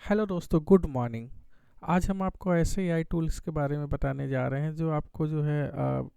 Hello दोस्तों, good morning. आज हम आपको ऐसे एआई टूल्स के बारे में बताने जा रहे हैं जो आपको जो है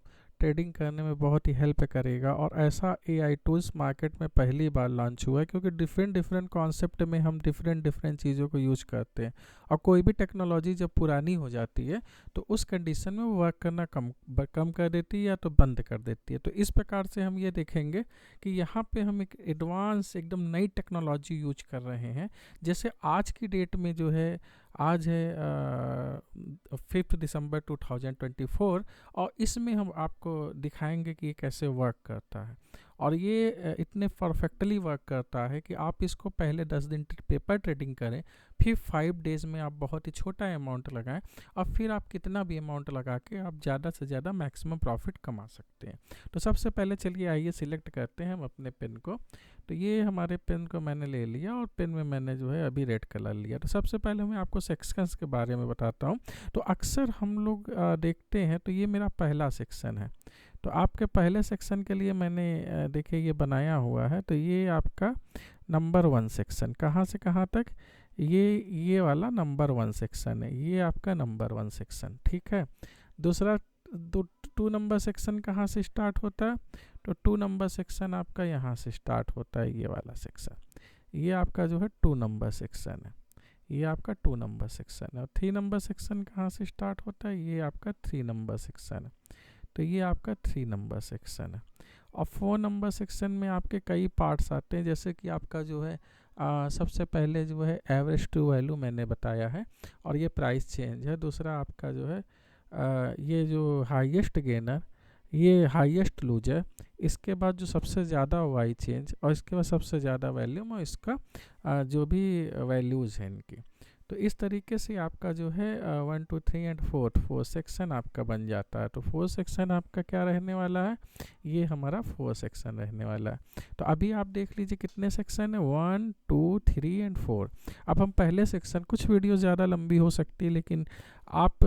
ट्रेडिंग करने में बहुत ही हेल्प करेगा। और ऐसा एआई टूल्स मार्केट में पहली बार लॉन्च हुआ है, क्योंकि डिफरेंट डिफरेंट कॉन्सेप्ट में हम डिफरेंट डिफरेंट चीज़ों को यूज करते हैं। और कोई भी टेक्नोलॉजी जब पुरानी हो जाती है तो उस कंडीशन में वो वर्क करना कम कर देती है या तो बंद कर देती है। तो इस प्रकार से हम ये देखेंगे कि यहाँ पे हम एक एडवांस एकदम नई टेक्नोलॉजी यूज कर रहे हैं। जैसे आज की डेट में जो है, आज है 5 दिसंबर 2024, और इसमें हम आपको दिखाएंगे कि ये कैसे वर्क करता है। और ये इतने परफेक्टली वर्क करता है कि आप इसको पहले 10 दिन पेपर ट्रेडिंग करें, फिर 5 डेज़ में आप बहुत ही छोटा अमाउंट लगाएं, और फिर आप कितना भी अमाउंट लगा के आप ज़्यादा से ज़्यादा मैक्सिमम प्रॉफिट कमा सकते हैं। तो सबसे पहले चलिए आइए सिलेक्ट करते हैं हम अपने पेन को। तो ये हमारे पेन को मैंने ले लिया और पेन में मैंने जो है अभी रेड कलर लिया। तो सबसे पहले मैं आपको सेक्शंस के बारे में बताता हूँ। तो अक्सर हम लोग देखते हैं, तो ये मेरा पहला सेक्शन है। तो आपके पहले सेक्शन के लिए मैंने देखिए ये बनाया हुआ है। तो ये आपका नंबर 1 सेक्शन, कहाँ से कहाँ तक, ये वाला नंबर 1 सेक्शन है। ये आपका नंबर 1 सेक्शन, ठीक है। दूसरा 2 नंबर सेक्शन कहाँ से स्टार्ट होता है? तो 2 नंबर सेक्शन आपका यहाँ से स्टार्ट होता है, ये वाला सेक्शन। ये आपका जो है 2 नंबर सेक्शन है। ये आपका 2 नंबर सेक्शन है। और 3 नंबर सेक्शन कहाँ से स्टार्ट होता है? ये आपका 3 नंबर सेक्शन है। तो ये आपका 3 नंबर सेक्शन है। और 4 नंबर सेक्शन में आपके कई पार्ट्स आते हैं, जैसे कि आपका जो है सबसे पहले जो है एवरेज टू वैल्यू मैंने बताया है, और ये प्राइस चेंज है। दूसरा आपका जो है ये जो हाईएस्ट गेनर, ये हाईएस्ट लूजर, इसके बाद जो सबसे ज़्यादा वाई चेंज, और इसके बाद सबसे ज़्यादा वैल्यूम, और इसका जो भी वैल्यूज़ हैं इनकी। तो इस तरीके से आपका जो है 1 2 3 एंड 4 सेक्शन आपका बन जाता है। तो 4 सेक्शन आपका क्या रहने वाला है? ये हमारा 4 सेक्शन रहने वाला है। तो अभी आप देख लीजिए कितने सेक्शन है, 1 2 3 एंड 4। अब हम पहले सेक्शन, कुछ वीडियो ज़्यादा लंबी हो सकती है, लेकिन आप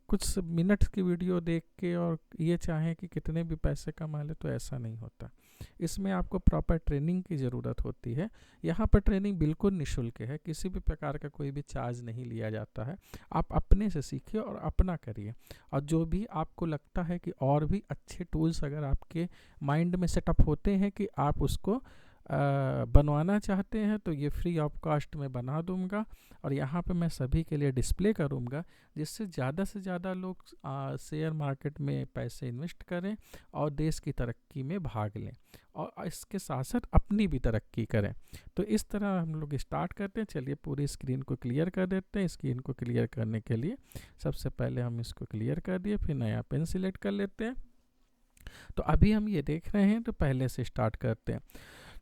कुछ मिनट्स की वीडियो देख के और ये चाहें कि कितने भी पैसे कमा ले, तो ऐसा नहीं होता। इसमें आपको प्रॉपर ट्रेनिंग की ज़रूरत होती है। यहाँ पर ट्रेनिंग बिल्कुल निःशुल्क है, किसी भी प्रकार का कोई भी चार्ज नहीं लिया जाता है। आप अपने से सीखिए और अपना करिए। और जो भी आपको लगता है कि और भी अच्छे टूल्स अगर आपके माइंड में सेटअप होते हैं कि आप उसको बनवाना चाहते हैं, तो ये फ्री ऑफ कॉस्ट में बना दूंगा, और यहाँ पे मैं सभी के लिए डिस्प्ले करूँगा, जिससे ज़्यादा से ज़्यादा लोग शेयर मार्केट में पैसे इन्वेस्ट करें और देश की तरक्की में भाग लें, और इसके साथ साथ अपनी भी तरक्की करें। तो इस तरह हम लोग स्टार्ट करते हैं। चलिए पूरी स्क्रीन को क्लियर कर देते हैं। स्क्रीन को क्लियर करने के लिए सबसे पहले हम इसको क्लियर कर दिए, फिर नया पेन सिलेक्ट कर लेते हैं। तो अभी हम ये देख रहे हैं, तो पहले से स्टार्ट करते हैं।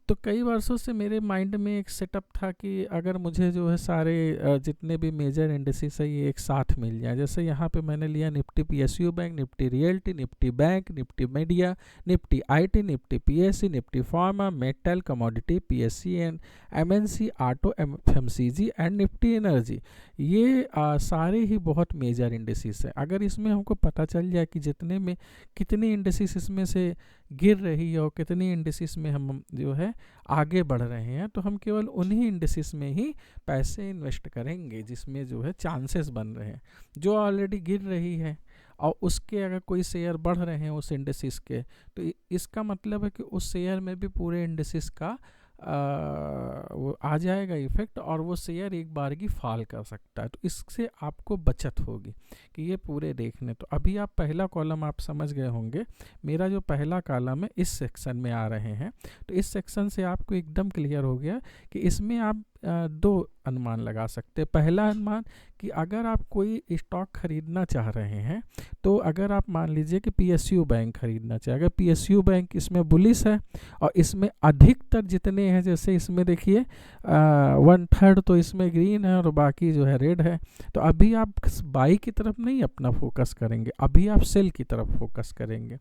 तो कई वर्षों से मेरे माइंड में एक सेटअप था कि अगर मुझे जो है सारे जितने भी मेजर इंडिसेस है ये एक साथ मिल जाए। जैसे यहाँ पे मैंने लिया Nifty PSU bank, Nifty realty, Nifty bank, Nifty media, Nifty IT, Nifty PSC, Nifty pharma, metal, commodity, PSC and MNC, auto, FMCG and Nifty energy. ये सारे ही बहुत मेजर इंडिसेस हैं। अगर इसमें हमको पता चल जाए कि जितने में कितनी इंडिसेस इसमें से गिर रही है और कितनी इंडिसेस में हम जो है आगे बढ़ रहे हैं, तो हम केवल उन्हीं इंडिसेस में ही पैसे इन्वेस्ट करेंगे जिसमें जो है चांसेस बन रहे हैं। जो ऑलरेडी गिर रही है और उसके अगर कोई शेयर बढ़ रहे हैं उस इंडिसेस के, तो इसका मतलब है कि उस शेयर में भी पूरे इंडिसेस का वो आ जाएगा इफेक्ट, और वो शेयर एक बार की फॉल कर सकता है। तो इससे आपको बचत होगी कि ये पूरे देखने। तो अभी आप पहला कॉलम आप समझ गए होंगे। मेरा जो पहला कॉलम है इस सेक्शन में आ रहे हैं। तो इस सेक्शन से आपको एकदम क्लियर हो गया कि इसमें आप 2 अनुमान लगा सकते हैं। पहला अनुमान कि अगर आप कोई स्टॉक खरीदना चाह रहे हैं, तो अगर आप मान लीजिए कि पीएसयू बैंक खरीदना चाहे, अगर पीएसयू बैंक इसमें बुलिश है और इसमें अधिकतर जितने हैं, जैसे इसमें देखिए 1/3 तो इसमें ग्रीन है और बाकी जो है रेड है, तो अभी आप बाई की तरफ नहीं अपना फोकस करेंगे, अभी आप सेल की तरफ फोकस करेंगे।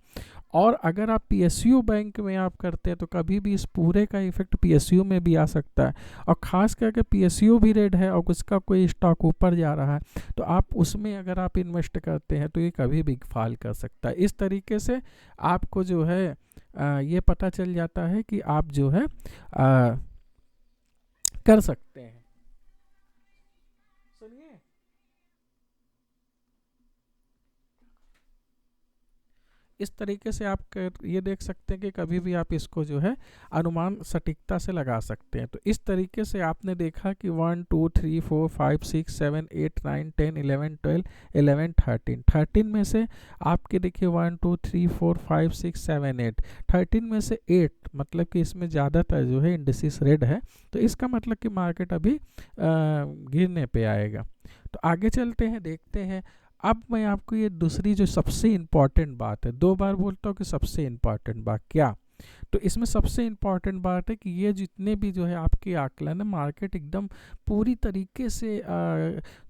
और अगर आप पीएसयू बैंक में आप करते हैं, तो कभी भी इस पूरे का इफेक्ट पीएसयू में भी आ सकता है, और ख़ास करके पीएसयू भी रेड है और उसका कोई स्टॉक ऊपर जा रहा है, तो आप उसमें अगर आप इन्वेस्ट करते हैं तो ये कभी भी फॉल कर सकता है। इस तरीके से आपको जो है ये पता चल जाता है कि आप जो है कर सकते हैं। इस तरीके से आप ये देख सकते हैं कि कभी भी आप इसको जो है अनुमान सटीकता से लगा सकते हैं। तो इस तरीके से आपने देखा कि 1 2 3 4 5 6 7 8 9 10 11 12 11 13 13 में से आपके देखिए 1 2 3 4 5 6 7 8 13 में से 8 मतलब कि इसमें ज़्यादातर जो है इंडिसेस रेड है। तो इसका मतलब कि मार्केट अभी गिरने पे आएगा। तो आगे चलते हैं, देखते हैं। अब मैं आपको ये दूसरी जो सबसे इम्पॉर्टेंट बात है, 2 बार बोलता हूँ कि सबसे इम्पॉर्टेंट बात क्या, तो इसमें सबसे इम्पॉर्टेंट बात है कि ये जितने भी जो है आपके आकलन है, मार्केट एकदम पूरी तरीके से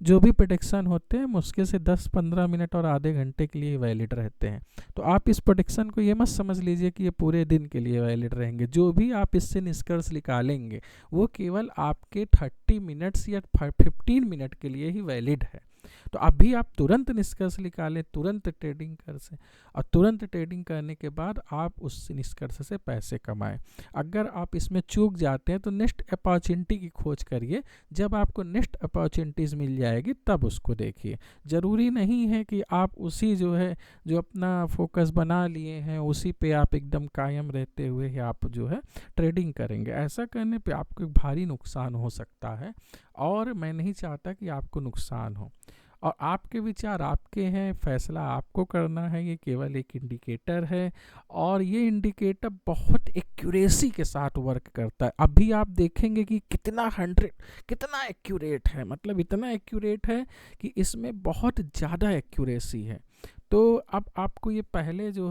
जो भी प्रेडिक्शन होते हैं मुश्किल से 10-15 मिनट और आधे घंटे के लिए वैलिड रहते हैं। तो आप इस प्रेडिक्शन को ये मत समझ लीजिए कि ये पूरे दिन के लिए वैलिड रहेंगे। जो भी आप इससे निष्कर्ष निकालेंगे वो केवल आपके 30 मिनट्स या 15 मिनट के लिए ही वैलिड है। तो अभी आप तुरंत निष्कर्ष निकालें, तुरंत ट्रेडिंग कर से, और तुरंत ट्रेडिंग करने के बाद आप उस निष्कर्ष से पैसे कमाएं। अगर आप इसमें चूक जाते हैं तो नेक्स्ट अपॉर्चुनिटी की खोज करिए। जब आपको नेक्स्ट अपॉर्चुनिटीज़ मिल जाएगी तब उसको देखिए। ज़रूरी नहीं है कि आप उसी जो है जो अपना फोकस बना लिए हैं उसी पे आप एकदम कायम रहते हुए ही आप जो है ट्रेडिंग करेंगे। ऐसा करने पे आपको एक भारी नुकसान हो सकता है और मैं नहीं चाहता कि आपको नुकसान हो। और आपके विचार आपके हैं, फैसला आपको करना है, ये केवल एक इंडिकेटर है और ये इंडिकेटर बहुत एक्यूरेसी के साथ वर्क करता है। अभी आप देखेंगे कि कितना एक्यूरेट है, मतलब इतना एक्यूरेट है कि इसमें बहुत ज़्यादा एक्यूरेसी है। तो अब आपको ये पहले जो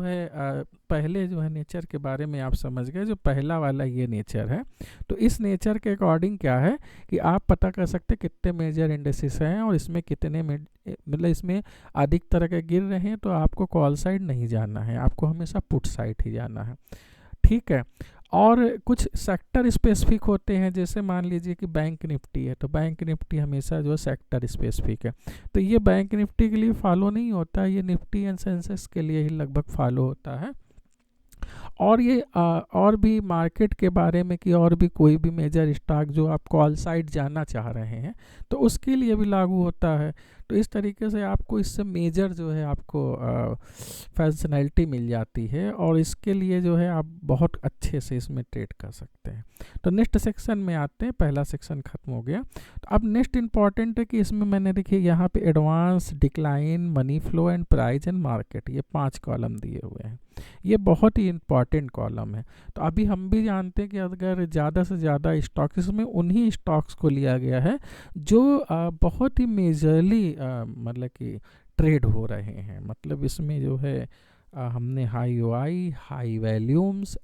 है नेचर के बारे में आप समझ गए, जो पहला वाला ये नेचर है। तो इस नेचर के अकॉर्डिंग क्या है कि आप पता कर सकते हैं कितने मेजर इंडेक्सेस हैं और इसमें कितने मतलब इसमें अधिक तरह के गिर रहे हैं। तो आपको कॉल साइड नहीं जाना है, आपको हमेशा पुट साइड ही जाना है, ठीक है। और कुछ सेक्टर स्पेसिफिक होते हैं, जैसे मान लीजिए कि बैंक निफ्टी है, तो बैंक निफ्टी हमेशा जो है सेक्टर स्पेसिफिक है। तो ये बैंक निफ्टी के लिए फॉलो नहीं होता है, ये निफ्टी एंड सेंसेक्स के लिए ही लगभग फॉलो होता है। और ये और भी मार्केट के बारे में कि और भी कोई भी मेजर स्टॉक जो आप कॉल साइड जाना चाह रहे हैं तो उसके लिए भी लागू होता है। तो इस तरीके से आपको इससे मेजर जो है आपको फंक्शनैलिटी मिल जाती है और इसके लिए जो है आप बहुत अच्छे से इसमें ट्रेड कर सकते हैं। तो नेक्स्ट सेक्शन में आते हैं, पहला सेक्शन खत्म हो गया। तो अब नेक्स्ट इंपॉर्टेंट है कि इसमें मैंने देखिए यहाँ पे advance, decline, money flow and price and market, ये 5 कॉलम दिए हुए हैं। ये बहुत ही इम्पॉर्टेंट कॉलम है। तो अभी हम भी जानते हैं कि अगर ज़्यादा से ज़्यादा स्टॉक्स में उन्हीं स्टॉक्स को लिया गया है जो बहुत ही मेजरली मतलब कि ट्रेड हो रहे हैं। मतलब इसमें जो है हमने हाई ओआई, हाई वैल्यूम्स,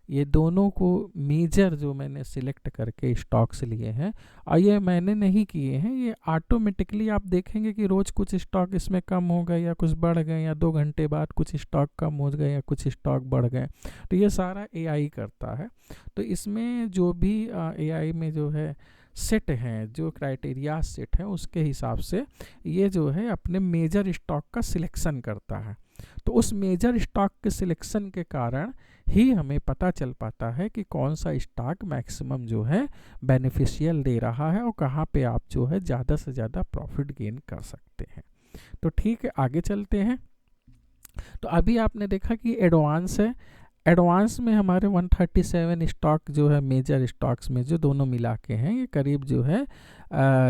ये दोनों को मेजर जो मैंने सिलेक्ट करके स्टॉक्स लिए हैं, और ये मैंने नहीं किए हैं, ये ऑटोमेटिकली आप देखेंगे कि रोज़ कुछ स्टॉक इसमें कम हो गए या कुछ बढ़ गए, या 2 घंटे बाद कुछ स्टॉक कम हो गए या कुछ स्टॉक बढ़ गए। तो ये सारा एआई करता है। तो इसमें जो भी एआई में जो है सेट हैं, जो क्राइटेरिया सेट हैं, उसके हिसाब से ये जो है अपने मेजर स्टॉक का सिलेक्शन करता है। तो उस मेजर स्टॉक के सिलेक्शन के कारण ही हमें पता चल पाता है कि कौन सा स्टॉक मैक्सिमम जो है बेनिफिशियल दे रहा है और कहाँ पे आप जो है ज़्यादा से ज़्यादा प्रॉफिट गेन कर सकते हैं। तो ठीक है, आगे चलते हैं। तो अभी आपने देखा कि एडवांस है, एडवांस में हमारे 137 स्टॉक जो है मेजर स्टॉक्स में जो दोनों मिला के हैं, ये करीब जो है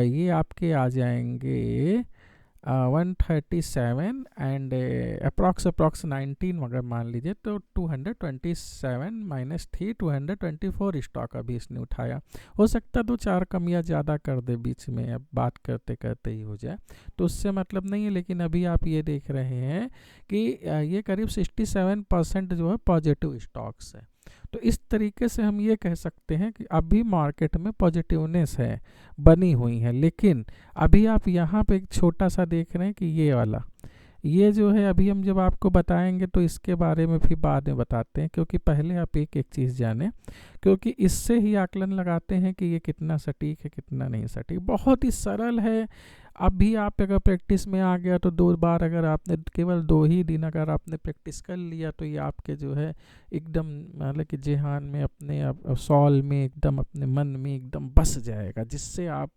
ये आपके आ जाएंगे 137 एंड अप्रॉक्स 19 अगर मान लीजिए तो 227 माइनस 3 224 स्टॉक अभी इसने उठाया। हो सकता है 2-4 कम या ज़्यादा कर दे बीच में, अब बात करते करते ही हो जाए, तो उससे मतलब नहीं है। लेकिन अभी आप ये देख रहे हैं कि ये करीब 67% जो है पॉजिटिव स्टॉक्स है। तो इस तरीके से हम ये कह सकते हैं कि अभी मार्केट में पॉजिटिवनेस है, बनी हुई है। लेकिन अभी आप यहाँ पे एक छोटा सा देख रहे हैं कि ये वाला, ये जो है अभी हम जब आपको बताएंगे तो इसके बारे में फिर बाद में बताते हैं, क्योंकि पहले आप एक एक चीज़ जानें, क्योंकि इससे ही आकलन लगाते हैं कि ये कितना सटीक है कितना नहीं सटीक। बहुत ही सरल है, अभी आप अगर प्रैक्टिस में आ गया तो 2 बार, अगर आपने केवल 2 ही दिन अगर आपने प्रैक्टिस कर लिया तो ये आपके जो है एकदम मतलब कि जेहान में, अपने सॉल में, एकदम अपने मन में एकदम बस जाएगा, जिससे आप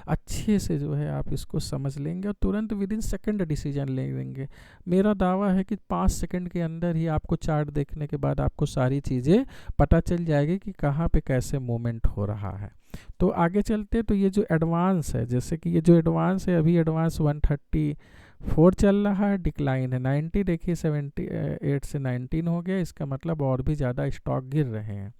अच्छे से जो है आप इसको समझ लेंगे और तुरंत विद इन सेकेंड डिसीजन ले लेंगे। मेरा दावा है कि 5 सेकंड के अंदर ही आपको चार्ट देखने के बाद आपको सारी चीज़ें पता चल जाएगी कि कहाँ पे कैसे मूवमेंट हो रहा है। तो आगे चलते, तो ये जो एडवांस है, जैसे कि ये जो एडवांस है, अभी एडवांस 134 चल रहा है, डिक्लाइन है 90, देखिए 78 से 19 हो गया, इसका मतलब और भी ज़्यादा स्टॉक गिर रहे हैं।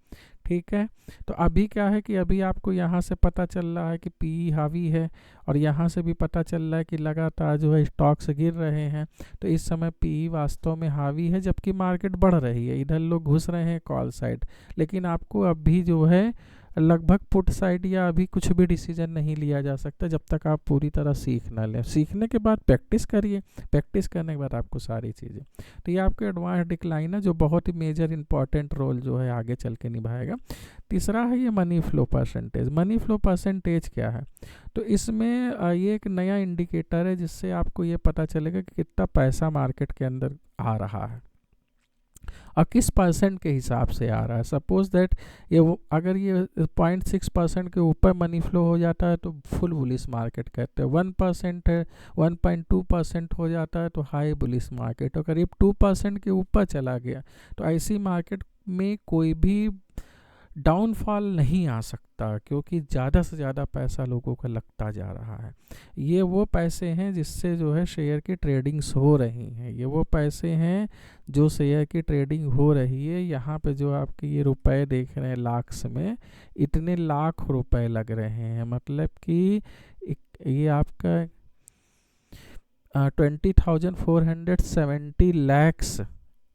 ठीक है, तो अभी क्या है कि अभी आपको यहाँ से पता चल रहा है कि पी हावी है, और यहाँ से भी पता चल रहा है कि लगातार जो है स्टॉक्स गिर रहे हैं। तो इस समय पी वास्तव में हावी है, जबकि मार्केट बढ़ रही है, इधर लोग घुस रहे हैं कॉल साइड। लेकिन आपको अभी जो है लगभग पुट साइड या अभी कुछ भी डिसीजन नहीं लिया जा सकता जब तक आप पूरी तरह सीख ना लें। सीखने के बाद प्रैक्टिस करिए, प्रैक्टिस करने के बाद आपको सारी चीज़ें। तो ये आपके एडवांस डिक्लाइन है, जो बहुत ही मेजर इंपॉर्टेंट रोल जो है आगे चल के निभाएगा। तीसरा है ये money flow percentage. Money flow percentage क्या है? तो इसमें ये एक नया इंडिकेटर है जिससे आपको ये पता चलेगा कि कितना पैसा मार्केट के अंदर आ रहा है और किस परसेंट के हिसाब से आ रहा है। सपोज दैट अगर ये 0.6% के ऊपर मनी फ्लो हो जाता है तो फुल बुलिश मार्केट कहते हैं। 1% है, 1.2% हो जाता है तो हाई बुलिश मार्केट, और करीब 2% के ऊपर चला गया तो ऐसी मार्केट में कोई भी डाउनफॉल नहीं आ सकता, क्योंकि ज़्यादा से ज़्यादा पैसा लोगों का लगता जा रहा है। ये वो पैसे हैं जिससे जो है शेयर की ट्रेडिंग्स हो रही हैं, ये वो पैसे हैं जो शेयर की ट्रेडिंग हो रही है। यहाँ पे जो आपके ये रुपए देख रहे हैं लाख्स में, इतने लाख रुपए लग रहे हैं, मतलब कि ये आपका 20,470 लैक्स,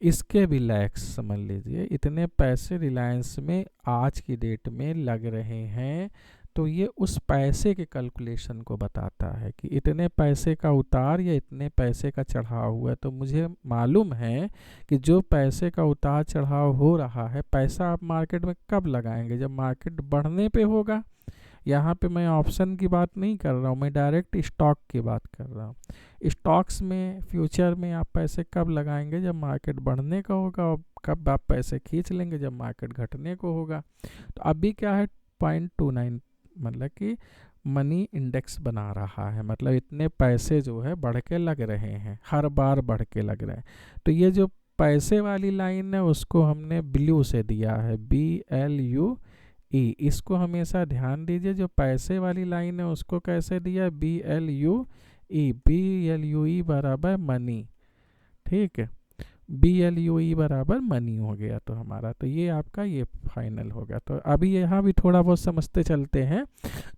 इसके भी लैक्स समझ लीजिए, इतने पैसे रिलायंस में आज की डेट में लग रहे हैं। तो ये उस पैसे के कैलकुलेशन को बताता है कि इतने पैसे का उतार या इतने पैसे का चढ़ाव हुआ है। तो मुझे मालूम है कि जो पैसे का उतार चढ़ाव हो रहा है, पैसा आप मार्केट में कब लगाएंगे? जब मार्केट बढ़ने पे होगा। यहाँ पे मैं ऑप्शन की बात नहीं कर रहा हूँ, मैं डायरेक्ट स्टॉक की बात कर रहा हूँ। स्टॉक्स में, फ्यूचर में आप पैसे कब लगाएंगे? जब मार्केट बढ़ने का होगा, और कब आप पैसे खींच लेंगे? जब मार्केट घटने को होगा। तो अभी क्या है 0.29, मतलब कि मनी इंडेक्स बना रहा है, मतलब इतने पैसे जो है बढ़ के लग रहे हैं, हर बार बढ़ के लग रहे हैं। तो ये जो पैसे वाली लाइन है उसको हमने ब्लू से दिया है, BLUE। इसको हमेशा ध्यान दीजिए, जो पैसे वाली लाइन है उसको कैसे दिया? BLUE। BLUE बराबर मनी, ठीक है, BLUE बराबर मनी हो गया तो हमारा, तो ये आपका ये फाइनल हो गया। तो अभी यहाँ भी थोड़ा बहुत समझते चलते हैं।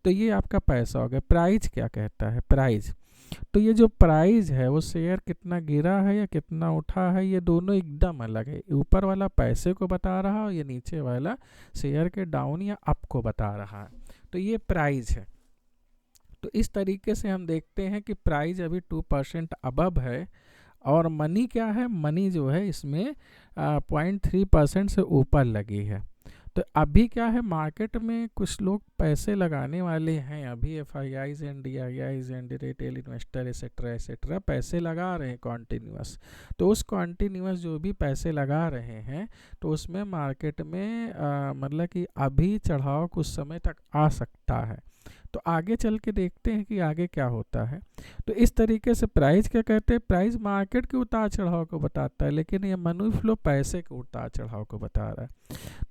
तो ये आपका पैसा हो गया। प्राइस क्या कहता है? प्राइस, तो ये जो प्राइस है वो शेयर कितना गिरा है या कितना उठा है, ये दोनों एकदम अलग है। ऊपर वाला पैसे को बता रहा है और ये नीचे वाला शेयर के डाउन या अप को बता रहा है। तो ये प्राइस है। तो इस तरीके से हम देखते हैं कि प्राइस अभी 2% अबव है, और मनी क्या है? मनी जो है इसमें 0.3% से ऊपर लगी है। तो अभी क्या है, मार्केट में कुछ लोग पैसे लगाने वाले हैं, अभी FIIs and DIIs and retail investor etcetera etcetera पैसे लगा रहे हैं कॉन्टीन्यूअस। तो उस कॉन्टीन्यूअस जो भी पैसे लगा रहे हैं, तो उसमें मार्केट में मतलब कि अभी चढ़ाव कुछ समय तक आ सकता है। तो आगे चल के देखते हैं कि आगे क्या होता है। तो इस तरीके से प्राइस क्या कहते हैं? प्राइस मार्केट के उतार चढ़ाव को बताता है, लेकिन ये मनी फ्लो पैसे के उतार चढ़ाव को बता रहा है।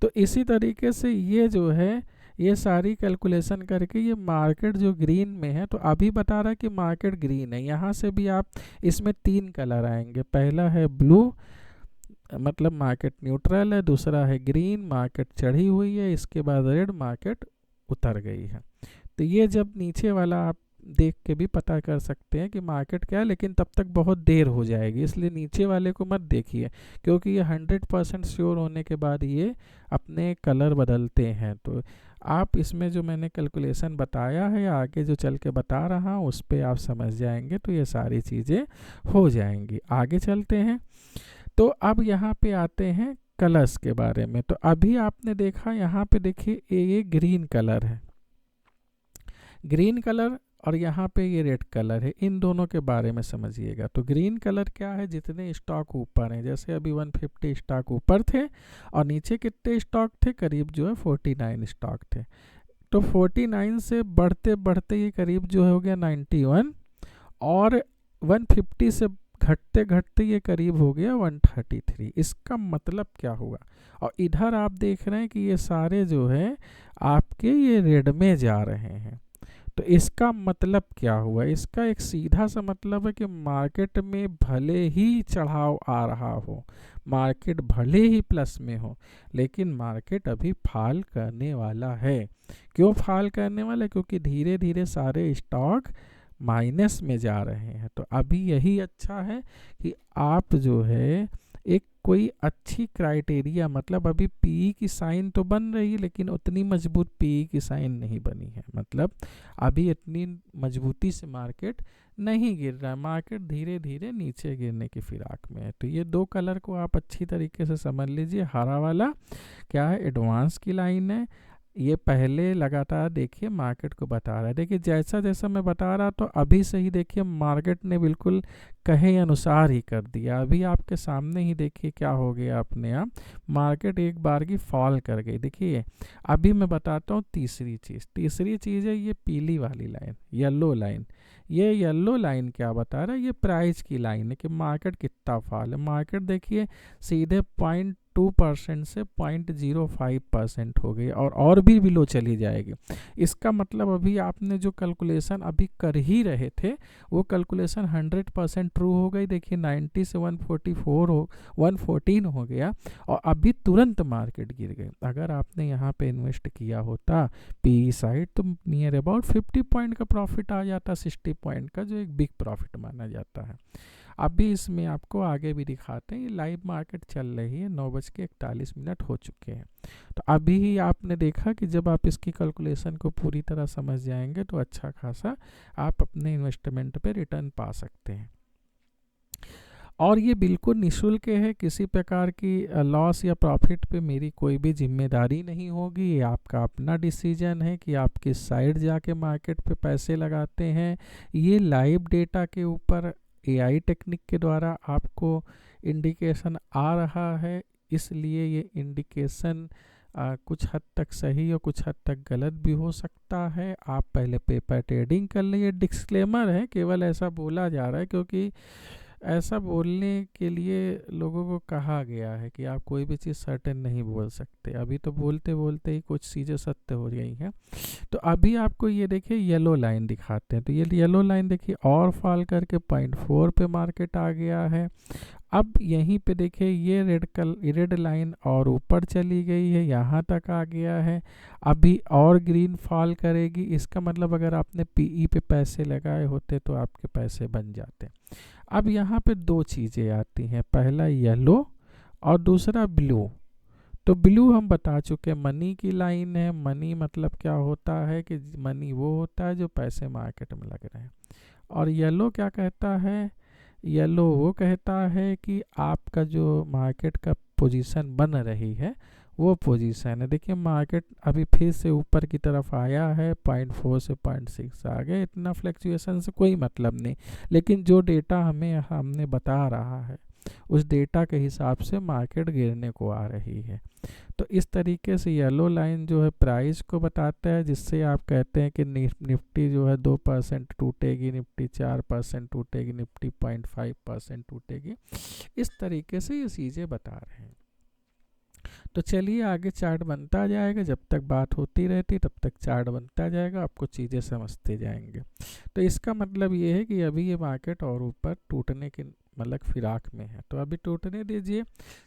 तो इसी तरीके से ये जो है, ये सारी कैलकुलेशन करके ये मार्केट जो ग्रीन में है, तो अभी बता रहा है कि मार्केट ग्रीन है। यहाँ से भी आप इसमें 3 कलर आएंगे, पहला है ब्लू, मतलब मार्केट न्यूट्रल है, दूसरा है ग्रीन, मार्केट चढ़ी हुई है, इसके बाद रेड, मार्केट उतर गई है। तो ये जब नीचे वाला आप देख के भी पता कर सकते हैं कि मार्केट क्या है, लेकिन तब तक बहुत देर हो जाएगी, इसलिए नीचे वाले को मत देखिए, क्योंकि ये 100% श्योर होने के बाद ये अपने कलर बदलते हैं। तो आप इसमें जो मैंने कैलकुलेशन बताया है, आगे जो चल के बता रहा हूँ, उस पर आप समझ जाएंगे, तो ये सारी चीज़ें हो जाएंगी। आगे चलते हैं। तो अब यहाँ पे आते हैं कलर्स के बारे में। तो अभी आपने देखा, यहाँ पे देखिए ये ग्रीन कलर है, ग्रीन कलर, और यहाँ पे ये रेड कलर है। इन दोनों के बारे में समझिएगा। तो ग्रीन कलर क्या है, जितने स्टॉक ऊपर हैं, जैसे अभी 150 स्टॉक ऊपर थे और नीचे कितने स्टॉक थे, करीब जो है 49 स्टॉक थे। तो 49 से बढ़ते बढ़ते ये करीब जो हो गया 91, और 150 से घटते घटते ये करीब हो गया 133। इसका मतलब क्या हुआ, और इधर आप देख रहे हैं कि ये सारे जो है आपके ये रेड में जा रहे हैं। तो इसका मतलब क्या हुआ, इसका एक सीधा सा मतलब है कि मार्केट में भले ही चढ़ाव आ रहा हो, मार्केट भले ही प्लस में हो, लेकिन मार्केट अभी फॉल करने वाला है। क्यों फॉल करने वाला है, क्योंकि धीरे धीरे सारे स्टॉक माइनस में जा रहे हैं। तो अभी यही अच्छा है कि आप जो है एक कोई अच्छी क्राइटेरिया, मतलब अभी पीई की साइन तो बन रही है लेकिन उतनी मजबूत पीई की साइन नहीं बनी है, मतलब अभी इतनी मजबूती से मार्केट नहीं गिर रहा है, मार्केट धीरे धीरे नीचे गिरने की फिराक में है। तो ये दो कलर को आप अच्छी तरीके से समझ लीजिए। हरा वाला क्या है, एडवांस की लाइन है, ये पहले लगातार देखिए मार्केट को बता रहा है। देखिए जैसा जैसा मैं बता रहा तो अभी से ही देखिए मार्केट ने बिल्कुल कहे अनुसार ही कर दिया। अभी आपके सामने ही देखिए क्या हो गया, अपने आप मार्केट एक बार की फॉल कर गई। देखिए अभी मैं बताता हूँ तीसरी चीज़ है ये पीली वाली लाइन, येलो लाइन। ये येलो लाइन क्या बता रहा है, ये प्राइस की लाइन है कि मार्केट कितना फॉल है। मार्केट देखिए सीधे 0.2% से 0.05% हो गई, और भी बिलो चली जाएगी। इसका मतलब अभी आपने जो कैलकुलेशन अभी कर ही रहे थे वो कैलकुलेशन 100% ट्रू हो गई। देखिए 90 से 114 हो गया और अभी तुरंत मार्केट गिर गई। अगर आपने यहाँ पे इन्वेस्ट किया होता पी साइड तो नियर अबाउट 50 पॉइंट का प्रॉफिट आ जाता, 60 पॉइंट का, जो एक बिग प्रॉफिट माना जाता है। अभी इसमें आपको आगे भी दिखाते हैं। ये लाइव मार्केट चल रही है, 9:41 हो चुके हैं। तो अभी ही आपने देखा कि जब आप इसकी कैलकुलेशन को पूरी तरह समझ जाएंगे तो अच्छा खासा आप अपने इन्वेस्टमेंट पे रिटर्न पा सकते हैं। और ये बिल्कुल निःशुल्क है, किसी प्रकार की लॉस या प्रॉफिट पे मेरी कोई भी जिम्मेदारी नहीं होगी। ये आपका अपना डिसीजन है कि आप किस साइड जाके मार्केट पे पैसे लगाते हैं। ये लाइव डेटा के ऊपर एआई टेक्निक के द्वारा आपको इंडिकेशन आ रहा है, इसलिए ये इंडिकेशन कुछ हद तक सही और कुछ हद तक गलत भी हो सकता है। आप पहले पेपर ट्रेडिंग कर लीजिए। डिस्क्लेमर है, केवल ऐसा बोला जा रहा है क्योंकि ऐसा बोलने के लिए लोगों को कहा गया है कि आप कोई भी चीज़ सर्टेन नहीं बोल सकते। अभी तो बोलते बोलते ही कुछ चीज़ें सत्य हो गई हैं। तो अभी आपको ये देखिए येलो लाइन दिखाते हैं। तो ये येलो लाइन देखिए और फॉल करके 0.4 पे मार्केट आ गया है। अब यहीं पे देखिए ये रेड लाइन और ऊपर चली गई है, यहाँ तक आ गया है। अभी और ग्रीन फॉल करेगी। इसका मतलब अगर आपने पीई पे पैसे लगाए होते तो आपके पैसे बन जाते। अब यहाँ पे दो चीज़ें आती हैं, पहला येलो और दूसरा ब्लू। तो ब्लू हम बता चुके, मनी की लाइन है। मनी मतलब क्या होता है कि मनी वो होता है जो पैसे मार्केट में लग रहे हैं। और येलो क्या कहता है, येलो वो कहता है कि आपका जो मार्केट का पोजीशन बन रही है वो पोजीशन है। देखिए मार्केट अभी फिर से ऊपर की तरफ आया है, 0.4 से 0.6 आ गया। इतना फ्लक्चुएशन से कोई मतलब नहीं, लेकिन जो डेटा हमने बता रहा है उस डेटा के हिसाब से मार्केट गिरने को आ रही है। तो इस तरीके से येलो लाइन जो है प्राइस को बताता है, जिससे आप कहते हैं कि निफ्टी जो है 2% टूटेगी, निफ्टी 4% टूटेगी, निफ्टी 0.5% टूटेगी। इस तरीके से ये चीज़ें बता रहे हैं। तो चलिए आगे चार्ट बनता जाएगा, जब तक बात होती रहती तब तक चार्ट बनता जाएगा, आपको चीज़ें समझते जाएंगे। तो इसका मतलब ये है कि अभी ये मार्केट और ऊपर टूटने के मतलब फिराक में है, तो अभी टूटने दीजिए,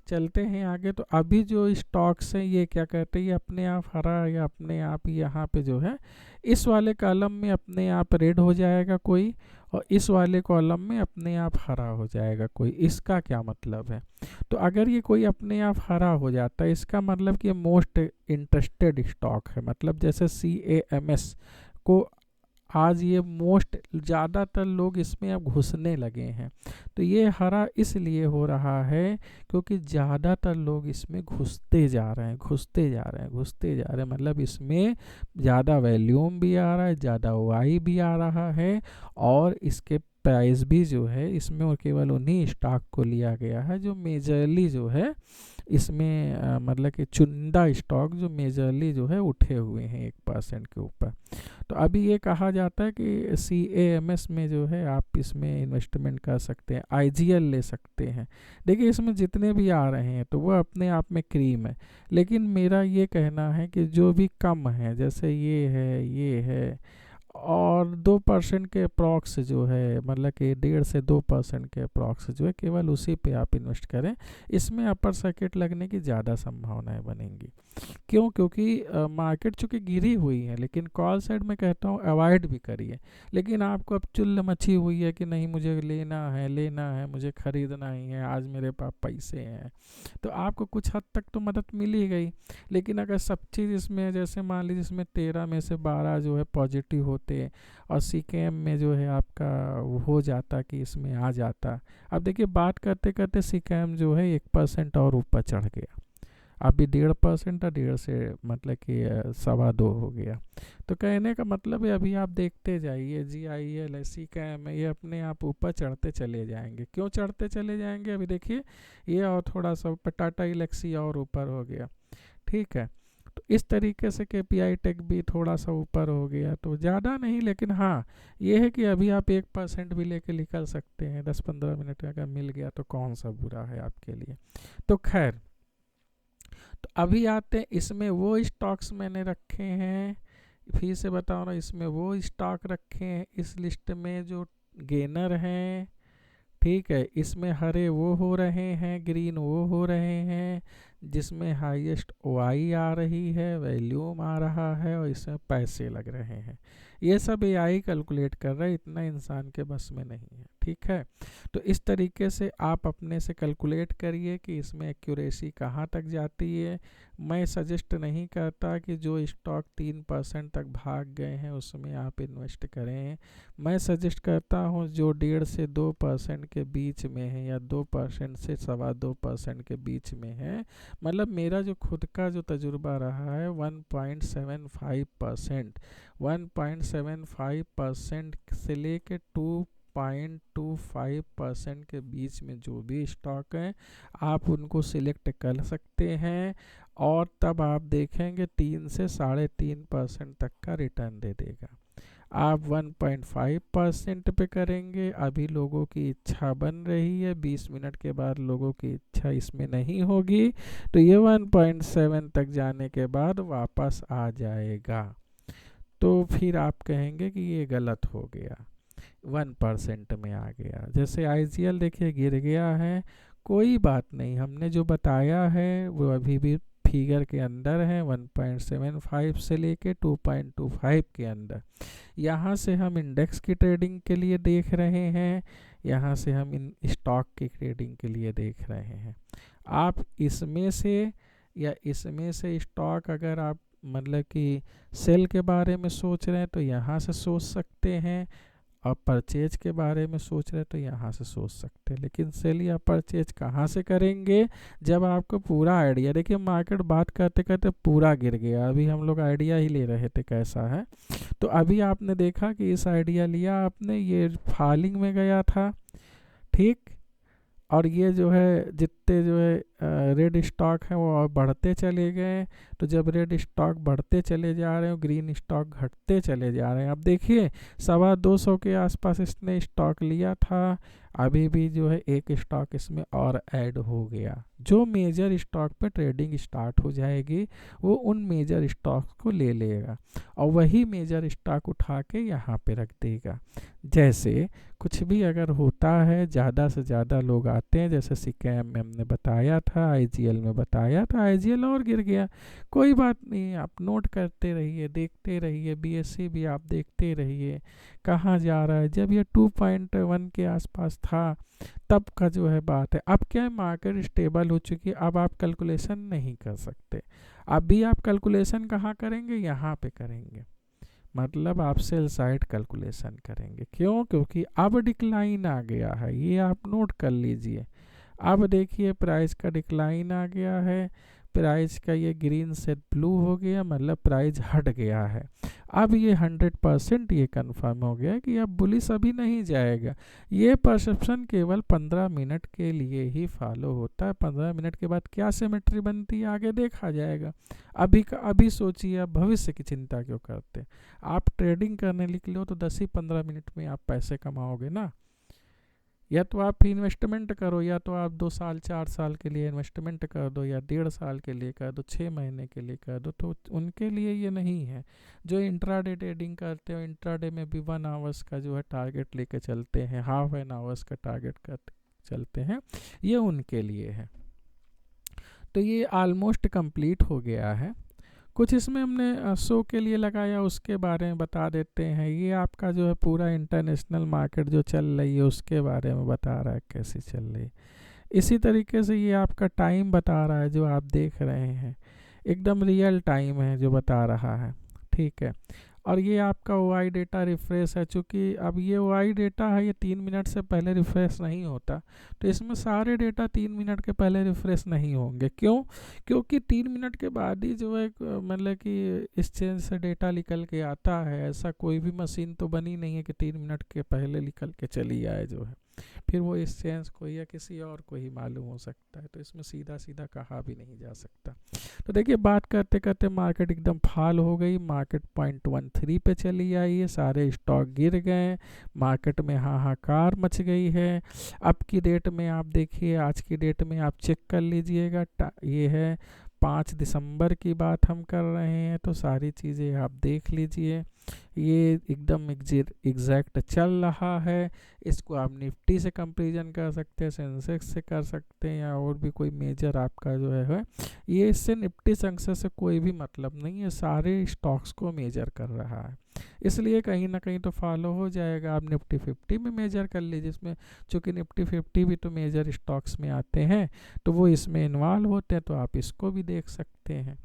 चलते हैं आगे। तो अभी जो स्टॉक्स हैं ये क्या कहते हैं, ये अपने आप हरा या अपने आप यहाँ पे जो है इस वाले कॉलम में अपने आप रेड हो जाएगा कोई, और इस वाले कॉलम में अपने आप हरा हो जाएगा कोई। इसका क्या मतलब है, तो अगर ये कोई अपने आप हरा हो जाता है इसका मतलब कि मोस्ट इंटरेस्टेड स्टॉक है। मतलब जैसे CAMS को आज ये ज़्यादातर लोग इसमें अब घुसने लगे हैं। तो ये हरा इसलिए हो रहा है क्योंकि ज़्यादातर लोग इसमें घुसते जा रहे हैं, घुसते जा रहे हैं, घुसते जा रहे हैं। मतलब इसमें ज़्यादा वैल्यूम भी आ रहा है, ज़्यादा वाई भी आ रहा है, और इसके प्राइस भी जो है इसमें और केवल उन्हीं स्टॉक को लिया गया है जो मेजरली जो है इसमें मतलब कि चुनिंदा स्टॉक जो मेजरली जो है उठे हुए हैं 1% के ऊपर। तो अभी ये कहा जाता है कि CAMS में जो है आप इसमें इन्वेस्टमेंट कर सकते हैं, IGL ले सकते हैं। देखिए इसमें जितने भी आ रहे हैं तो वो अपने आप में क्रीम है, लेकिन मेरा ये कहना है कि जो भी कम है, जैसे ये है और 2% के अप्रॉक्स जो है, मतलब कि 1.5 से 2% के अप्रॉक्स जो है, केवल उसी पे आप इन्वेस्ट करें। इसमें अपर सर्किट लगने की ज़्यादा संभावनाएं बनेंगी। क्यों? क्योंकि मार्केट चूँकि गिरी हुई है, लेकिन कॉल साइड में कहता हूँ अवॉइड भी करिए। लेकिन आपको अब चुल्ल मची हुई है कि नहीं मुझे लेना है, मुझे ख़रीदना ही है, आज मेरे पास पैसे हैं, तो आपको कुछ हद तक तो मदद मिल ही गई। लेकिन अगर सब चीज़ इसमें, जैसे मान लीजिए इसमें 13 में से 12 जो है पॉजिटिव होते और CAM में जो है आपका वो हो जाता कि इसमें आ जाता। अब देखिए बात करते करते CAM जो है 1% और ऊपर चढ़ गया, अभी 1.5% और 1.5 से मतलब कि 2.25 हो गया। तो कहने का मतलब है अभी आप देखते जाइए GIL CAM ये अपने आप ऊपर चढ़ते चले जाएंगे। क्यों चढ़ते चले जाएंगे? अभी देखिए ये और थोड़ा सा टाटा एल्क्सी और ऊपर हो गया, ठीक है। तो इस तरीके से KPI टेक भी थोड़ा सा ऊपर हो गया, तो ज़्यादा नहीं, लेकिन हाँ ये है कि अभी आप 1% भी लेके निकल सकते हैं 10-15 मिनट अगर मिल गया तो कौन सा बुरा है आपके लिए। तो खैर, तो अभी आते हैं इसमें वो स्टॉक्स मैंने रखे हैं, फिर से बताओ ना, इसमें वो स्टॉक रखे हैं इस लिस्ट में जो गेनर हैं, ठीक है। इसमें हरे वो हो रहे हैं, ग्रीन वो हो रहे हैं जिसमें हाईएस्ट OI आ रही है, वैल्यूम आ रहा है और इसमें पैसे लग रहे हैं। ये सब AI कैलकुलेट कर रहा है, इतना इंसान के बस में नहीं है, ठीक है। तो इस तरीके से आप अपने से कैलकुलेट करिए कि इसमें एक्यूरेसी कहाँ तक जाती है। मैं सजेस्ट नहीं करता कि जो स्टॉक 3% तक भाग गए हैं उसमें आप इन्वेस्ट करें। मैं सजेस्ट करता हूँ जो 1.5 से 2% के बीच में है या 2% से 2.25% के बीच में है, मतलब मेरा जो खुद का जो तजुर्बा रहा है 1.75%, 1.75% से लेके 2.25% के बीच में जो भी स्टॉक हैं आप उनको सिलेक्ट कर सकते हैं, और तब आप देखेंगे 3 से 3.5% तक का रिटर्न दे देगा। आप 1.5% पे करेंगे, अभी लोगों की इच्छा बन रही है, 20 मिनट के बाद लोगों की इच्छा इसमें नहीं होगी, तो ये 1.7 तक जाने के बाद वापस आ जाएगा। तो फिर आप कहेंगे कि ये गलत हो गया, 1% में आ गया। जैसे IGL देखिए गिर गया है, कोई बात नहीं, हमने जो बताया है वो अभी भी फिगर के अंदर है, 1.75 से लेके 2.25 के अंदर। यहाँ से हम इंडेक्स की ट्रेडिंग के लिए देख रहे हैं, यहाँ से हम इन स्टॉक की ट्रेडिंग के लिए देख रहे हैं। आप इसमें से या इसमें से स्टॉक अगर आप मतलब कि सेल के बारे में सोच रहे हैं तो यहाँ से सोच सकते हैं, और परचेज के बारे में सोच रहे हैं तो यहाँ से सोच सकते हैं। लेकिन सेल या परचेज कहाँ से करेंगे जब आपको पूरा आइडिया, देखिए मार्केट बात करते करते पूरा गिर गया, अभी हम लोग आइडिया ही ले रहे थे कैसा है। तो अभी आपने देखा कि इस आइडिया लिया आपने, ये फॉलिंग में गया था, ठीक, और ये जो है जितने जो है रेड स्टॉक हैं वो और बढ़ते चले गए। तो जब रेड स्टॉक बढ़ते चले जा रहे हो, ग्रीन स्टॉक घटते चले जा रहे हैं। अब देखिए 225 के आसपास इसने स्टॉक लिया था, अभी भी जो है एक स्टॉक इसमें और ऐड हो गया। जो मेजर स्टॉक पे ट्रेडिंग स्टार्ट हो जाएगी वो उन मेजर स्टॉक को ले लेगा और वही मेजर स्टॉक उठा के यहाँ पे रख देगा। जैसे कुछ भी अगर होता है, ज़्यादा से ज़्यादा लोग आते हैं, जैसे CAM में हमने बताया था, IGL में बताया था, IGL और गिर गया, कोई बात नहीं, आप नोट करते रहिए, देखते रहिए, BSE भी आप देखते रहिए कहाँ जा रहा है। जब ये 2.1 के आसपास था तब का जो है बात है। अब क्या है, मार्केट स्टेबल हो चुकी है, अब आप कैलकुलेशन नहीं कर सकते। अब भी आप कैलकुलेशन कहाँ करेंगे, यहाँ पे करेंगे, मतलब आप सेल साइड कैलकुलेशन करेंगे। क्यों? क्योंकि अब डिक्लाइन आ गया है, ये आप नोट कर लीजिए। अब देखिए प्राइस का डिक्लाइन आ गया है, प्राइस का ये ग्रीन से ब्लू हो गया, मतलब प्राइस हट गया है। अब ये 100% ये कंफर्म हो गया कि अब बुलिश अभी नहीं जाएगा। ये परसेप्शन केवल 15 मिनट के लिए ही फॉलो होता है। 15 मिनट के बाद क्या सिमेट्री बनती है आगे देखा जाएगा। अभी का अभी सोचिए, आप भविष्य की चिंता क्यों करते? आप ट्रेडिंग करने निकले हो तो 10 ही 15 मिनट में आप पैसे कमाओगे ना। या तो आप इन्वेस्टमेंट करो, या तो आप 2 साल 4 साल के लिए इन्वेस्टमेंट कर दो, या 1.5 साल के लिए कर दो, 6 महीने के लिए कर दो। तो उनके लिए ये नहीं है। जो इंट्राडे ट्रेडिंग करते हो, इंट्राडे में भी 1 आवर्स का जो है टारगेट लेके चलते हैं, हाफ एन आवर्स का टारगेट कर चलते हैं, ये उनके लिए है। तो ये ऑलमोस्ट कंप्लीट हो गया है। कुछ इसमें हमने शो के लिए लगाया, उसके बारे में बता देते हैं। ये आपका जो है पूरा इंटरनेशनल मार्केट जो चल रही है उसके बारे में बता रहा है कैसी चल रही है। इसी तरीके से ये आपका टाइम बता रहा है, जो आप देख रहे हैं एकदम रियल टाइम है जो बता रहा है। ठीक है। और ये आपका OI डेटा रिफ्रेश है। चूँकि अब ये OI डेटा है, ये 3 मिनट से पहले रिफ्रेश नहीं होता, तो इसमें सारे डेटा 3 मिनट के पहले रिफ्रेश नहीं होंगे। क्यों? क्योंकि 3 मिनट के बाद ही जो है मतलब कि एक्सचेंज से डेटा निकल के आता है। ऐसा कोई भी मशीन तो बनी नहीं है कि 3 मिनट के पहले निकल के चली आए जो है। फिर वो एक्सचेंज को या किसी और को ही मालूम हो सकता है, तो इसमें सीधा सीधा कहा भी नहीं जा सकता। तो देखिए बात करते करते मार्केट एकदम फाल हो गई, मार्केट 0.13 पे चली आई है, सारे स्टॉक गिर गए, मार्केट में हाहाकार मच गई है। अब की डेट में आप देखिए, आज की डेट में आप चेक कर लीजिएगा, ये है 5 दिसंबर की बात हम कर रहे हैं, तो सारी चीज़ें आप देख लीजिए, ये एकदम एग्जैक्ट चल रहा है। इसको आप निफ्टी से कंपेरिजन कर सकते हैं, सेंसेक्स से कर सकते हैं, या और भी कोई मेजर आपका जो है। ये इससे निफ्टी सेंसेक्स से कोई भी मतलब नहीं है, सारे स्टॉक्स को मेजर कर रहा है, इसलिए कहीं ना कहीं तो फॉलो हो जाएगा। आप निफ्टी 50 में मेजर कर लीजिए, इसमें चूँकि निफ्टी 50 भी तो मेजर स्टॉक्स में आते हैं, तो वो इसमें इन्वॉल्व होते हैं, तो आप इसको भी देख सकते हैं।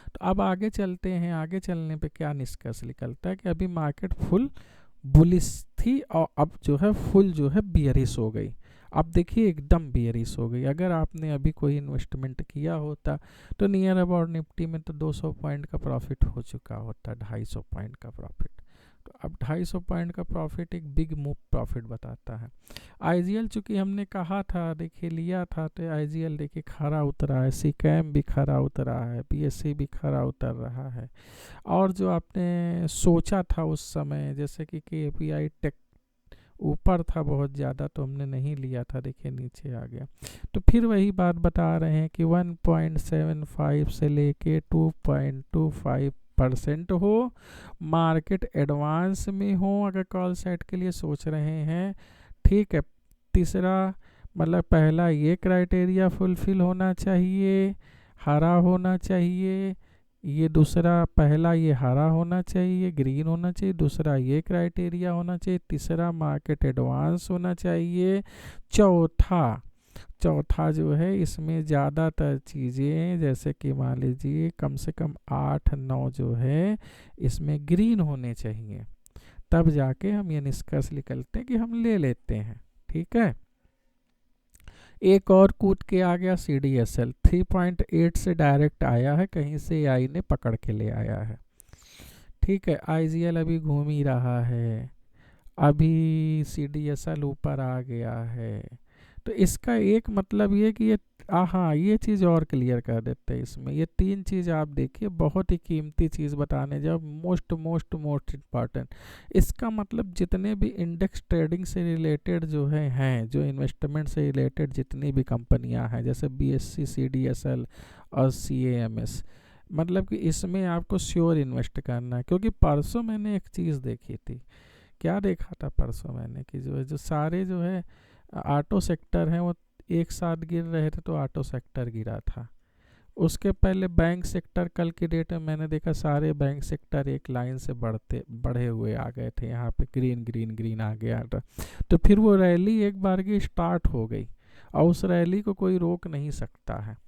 तो अब आगे चलते हैं, आगे चलने पे क्या निष्कर्ष निकलता है कि अभी मार्केट फुल बुलिश थी और अब जो है फुल जो है बियरिश हो गई। अब देखिए एकदम बियरिश हो गई। अगर आपने अभी कोई इन्वेस्टमेंट किया होता तो नियर अबाउट निफ्टी में तो 200 पॉइंट का प्रॉफिट हो चुका होता, 250 पॉइंट का प्रॉफिट। तो अब 250 पॉइंट का प्रॉफिट एक बिग मूव प्रॉफिट बताता है। IGL चूँकि हमने कहा था, देखिए लिया था, तो IGL देखिए खरा उतरा है, सिकैम भी खरा उतरा है, PSC भी खरा उतर रहा है। और जो आपने सोचा था उस समय, जैसे कि KPI टेक ऊपर था बहुत ज़्यादा, तो हमने नहीं लिया था, देखिए नीचे आ गया। तो फिर वही बात बता रहे हैं कि 1.75 से लेके 2.25% हो, मार्केट एडवांस में हो अगर कॉल सेट के लिए सोच रहे हैं। ठीक है। तीसरा मतलब पहला ये क्राइटेरिया फुलफिल होना चाहिए, हरा होना चाहिए। ये दूसरा, पहला ये हरा होना चाहिए, ग्रीन होना चाहिए, दूसरा ये क्राइटेरिया होना चाहिए, तीसरा मार्केट एडवांस होना चाहिए, चौथा जो है इसमें ज़्यादातर चीज़ें जैसे कि मान लीजिए कम से कम 8-9 जो है इसमें ग्रीन होने चाहिए, तब जाके हम ये निष्कर्ष निकलते हैं कि हम ले लेते हैं। ठीक है। एक और कूद के आ गया CDSL, 3.8 से डायरेक्ट आया है, कहीं से AI ने पकड़ के ले आया है। ठीक है। IGL अभी घूम ही रहा है, अभी CDSL ऊपर आ गया है। तो इसका एक मतलब ये कि ये हाँ, ये चीज़ और क्लियर कर देते हैं इसमें। ये 3 चीज़ आप देखिए, बहुत ही कीमती चीज़ बताने जब मोस्ट इम्पॉर्टेंट। इसका मतलब जितने भी इंडेक्स ट्रेडिंग से रिलेटेड जो हैं जो इन्वेस्टमेंट से रिलेटेड जितनी भी कंपनियां हैं, जैसे BSE, CDSL और CAMS, मतलब कि इसमें आपको श्योर इन्वेस्ट करना है। क्योंकि परसों मैंने एक चीज़ देखी थी, क्या देखा था परसों मैंने, कि जो सारे जो है ऑटो सेक्टर हैं वो एक साथ गिर रहे थे, तो ऑटो सेक्टर गिरा था। उसके पहले बैंक सेक्टर, कल की डेट में मैंने देखा सारे बैंक सेक्टर एक लाइन से बढ़े हुए आ गए थे, यहाँ पे ग्रीन ग्रीन ग्रीन आ गया था। तो फिर वो रैली एक बार की स्टार्ट हो गई और उस रैली को कोई रोक नहीं सकता है।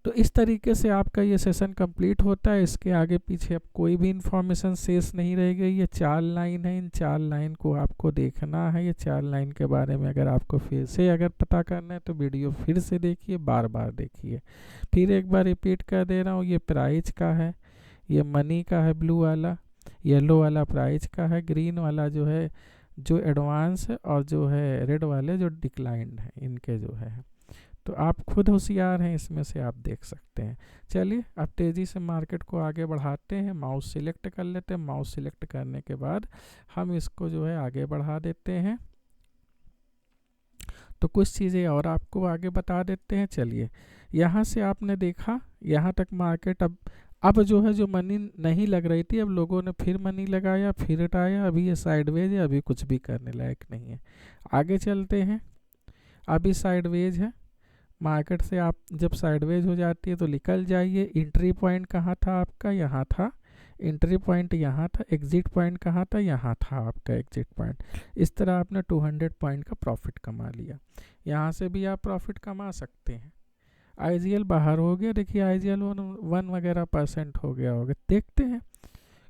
तो इस तरीके से आपका ये सेशन कंप्लीट होता है। इसके आगे पीछे अब कोई भी इंफॉर्मेशन शेष नहीं रह गई। ये 4 लाइन है, इन 4 लाइन को आपको देखना है। ये 4 लाइन के बारे में अगर आपको फिर से अगर पता करना है तो वीडियो फिर से देखिए, बार बार देखिए। फिर एक बार रिपीट कर दे रहा हूँ, ये प्राइस का है, ये मनी का है ब्लू वाला, येलो वाला प्राइस का है, ग्रीन वाला जो है जो एडवांस है, और जो है रेड वाले जो डिक्लाइंड है, इनके जो है। तो आप खुद होशियार हैं, इसमें से आप देख सकते हैं। चलिए अब तेज़ी से मार्केट को आगे बढ़ाते हैं। माउस सिलेक्ट कर लेते हैं। माउस सिलेक्ट करने के बाद हम इसको जो है आगे बढ़ा देते हैं। तो कुछ चीज़ें और आपको आगे बता देते हैं। चलिए, यहाँ से आपने देखा यहाँ तक मार्केट अब जो है, जो मनी नहीं लग रही थी, अब लोगों ने फिर मनी लगाया, फिर हटाया। अभी ये साइडवेज है, अभी कुछ भी करने लायक नहीं है। आगे चलते हैं। अभी साइडवेज है। मार्केट से आप जब साइडवेज हो जाती है तो निकल जाइए। एंट्री पॉइंट कहाँ था आपका? यहाँ था। एंट्री पॉइंट यहाँ था। एग्जिट पॉइंट कहाँ था? यहाँ था आपका एग्जिट पॉइंट। इस तरह आपने 200 पॉइंट का प्रॉफिट कमा लिया। यहाँ से भी आप प्रॉफिट कमा सकते हैं। आईजीएल बाहर हो गया। देखिए आईजीएल 1 वगैरह % हो गया होगा। देखते हैं,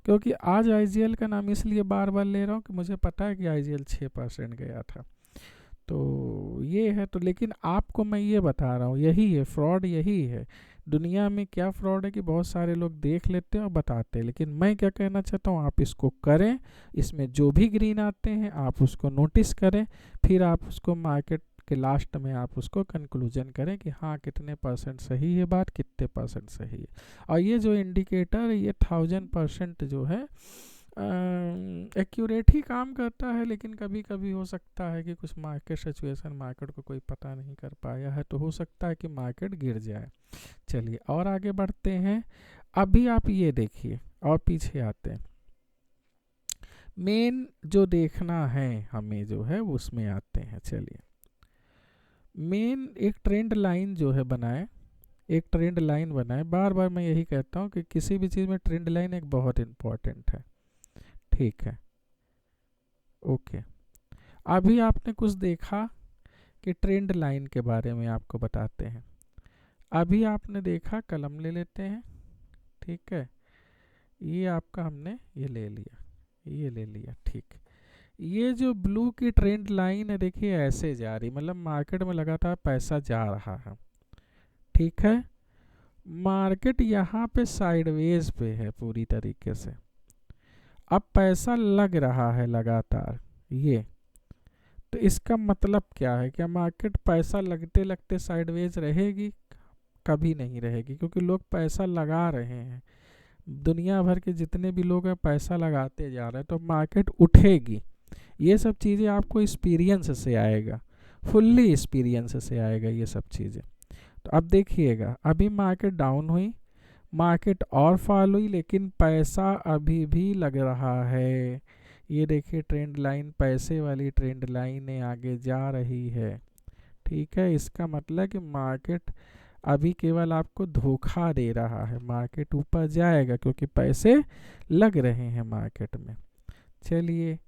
क्योंकि आज आईजीएल का नाम इसलिए बार बार ले रहा हूँ कि मुझे पता है कि आईजीएल 6% गया था। तो ये है। तो लेकिन आपको मैं ये बता रहा हूँ, यही है फ्रॉड, यही है दुनिया में। क्या फ्रॉड है कि बहुत सारे लोग देख लेते हैं और बताते हैं, लेकिन मैं क्या कहना चाहता हूँ, आप इसको करें। इसमें जो भी ग्रीन आते हैं आप उसको नोटिस करें, फिर आप उसको मार्केट के लास्ट में आप उसको कंक्लूजन करें कि हाँ कितने % सही है बात, कितने % सही है। और ये जो इंडिकेटर ये 1000% जो है एक्यूरेट ही काम करता है, लेकिन कभी कभी हो सकता है कि कुछ मार्केट सिचुएशन, मार्केट को कोई पता नहीं कर पाया है, तो हो सकता है कि मार्केट गिर जाए। चलिए और आगे बढ़ते हैं। अभी आप ये देखिए और पीछे आते हैं। मेन जो देखना है हमें जो है उसमें आते हैं। चलिए, मेन एक ट्रेंड लाइन जो है बनाए, एक ट्रेंड लाइन बनाए। बार बार मैं यही कहता हूँ कि किसी भी चीज़ में ट्रेंड लाइन एक बहुत इम्पॉर्टेंट है। ठीक है, ओके। अभी आपने कुछ देखा कि ट्रेंड लाइन के बारे में आपको बताते हैं। अभी आपने देखा, कलम ले लेते हैं। ठीक है, ये आपका हमने ये ले लिया, ये ले लिया। ठीक, ये जो ब्लू की ट्रेंड लाइन है देखिए ऐसे जा रही, मतलब मार्केट में लगातार पैसा जा रहा है। ठीक है, मार्केट यहाँ पे साइडवेज पे है पूरी तरीके से। अब पैसा लग रहा है लगातार ये, तो इसका मतलब क्या है? क्या मार्केट पैसा लगते लगते साइडवेज रहेगी? कभी नहीं रहेगी, क्योंकि लोग पैसा लगा रहे हैं। दुनिया भर के जितने भी लोग हैं पैसा लगाते जा रहे हैं, तो मार्केट उठेगी। ये सब चीज़ें आपको एक्सपीरियंस से आएगा, फुल्ली एक्सपीरियंस से आएगा ये सब चीज़ें। तो अब देखिएगा, अभी मार्केट डाउन हुई, मार्केट और फॉल हुई, लेकिन पैसा अभी भी लग रहा है। ये देखिए ट्रेंड लाइन, पैसे वाली ट्रेंड लाइन आगे जा रही है। ठीक है, इसका मतलब कि मार्केट अभी केवल आपको धोखा दे रहा है। मार्केट ऊपर जाएगा क्योंकि पैसे लग रहे हैं मार्केट में। चलिए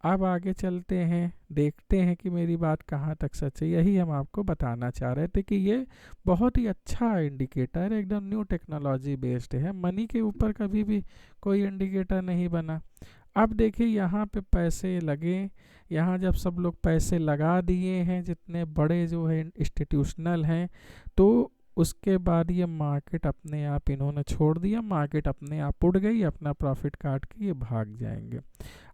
अब आगे चलते हैं, देखते हैं कि मेरी बात कहाँ तक सच है। यही हम आपको बताना चाह रहे थे कि ये बहुत ही अच्छा इंडिकेटर है, एकदम न्यू टेक्नोलॉजी बेस्ड है। मनी के ऊपर कभी भी कोई इंडिकेटर नहीं बना। अब देखिए यहाँ पे पैसे लगे, यहाँ जब सब लोग पैसे लगा दिए हैं, जितने बड़े जो है इंस्टीट्यूशनल हैं, तो उसके बाद ये मार्केट अपने आप इन्होंने छोड़ दिया, मार्केट अपने आप उड़ गई, अपना प्रॉफिट काट के ये भाग जाएंगे।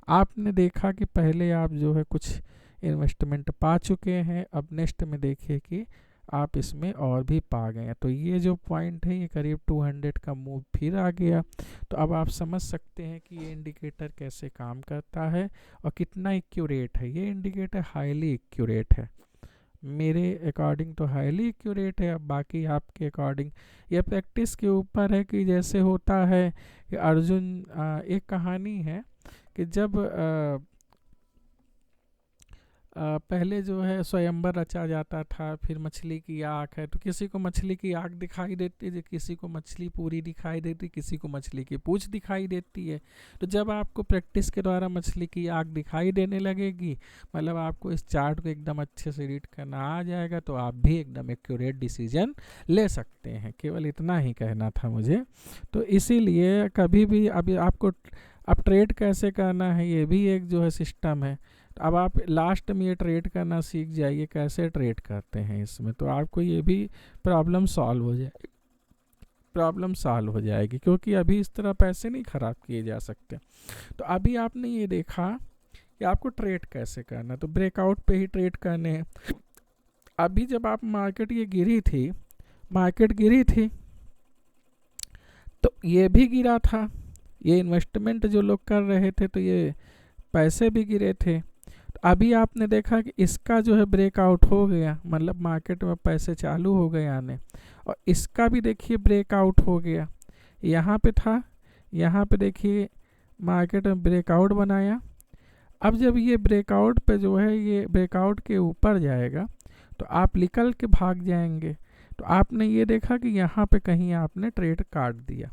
आपने देखा कि पहले आप जो है कुछ इन्वेस्टमेंट पा चुके हैं, अब नेक्स्ट में देखिए कि आप इसमें और भी पा गए हैं। तो ये जो पॉइंट है ये करीब 200 का मूव फिर आ गया। तो अब आप समझ सकते हैं कि ये इंडिकेटर कैसे काम करता है और कितना एक्यूरेट है। ये इंडिकेटर हाईली एक्यूरेट है, मेरे अकॉर्डिंग तो हाईली एक्यूरेट है। अब बाकी आपके अकॉर्डिंग ये प्रैक्टिस के ऊपर है कि जैसे होता है कि अर्जुन, एक कहानी है कि जब पहले जो है स्वयंवर रचा जाता था, फिर मछली की आँख है तो किसी को मछली की आँख दिखाई देती है, किसी को मछली पूरी दिखाई देती, किसी को मछली की पूँछ दिखाई देती है। तो जब आपको प्रैक्टिस के द्वारा मछली की आँख दिखाई देने लगेगी, मतलब आपको इस चार्ट को एकदम अच्छे से रीड करना आ जाएगा, तो आप भी एकदम एक्यूरेट डिसीजन ले सकते हैं। केवल इतना ही कहना था मुझे। तो इसीलिए कभी भी अभी आपको अब ट्रेड कैसे करना है ये भी एक जो है सिस्टम है। तो अब आप लास्ट में ये ट्रेड करना सीख जाइए कैसे ट्रेड करते हैं इसमें, तो आपको ये भी प्रॉब्लम सॉल्व हो जाएगी, क्योंकि अभी इस तरह पैसे नहीं ख़राब किए जा सकते। तो अभी आपने ये देखा कि आपको ट्रेड कैसे करना, तो ब्रेकआउट पे ही ट्रेड करने हैं। अभी जब आप मार्केट गिरी थी तो ये भी गिरा था, ये इन्वेस्टमेंट जो लोग कर रहे थे तो ये पैसे भी गिरे थे। तो अभी आपने देखा कि इसका जो है ब्रेकआउट हो गया, मतलब मार्केट में पैसे चालू हो गए आने, और इसका भी देखिए ब्रेकआउट हो गया। यहाँ पे था, यहाँ पे देखिए मार्केट में ब्रेकआउट बनाया। अब जब ये ब्रेकआउट पे जो है ये ब्रेकआउट के ऊपर जाएगा तो आप निकल के भाग जाएंगे। तो आपने ये देखा कि यहाँ पे कहीं आपने ट्रेड काट दिया,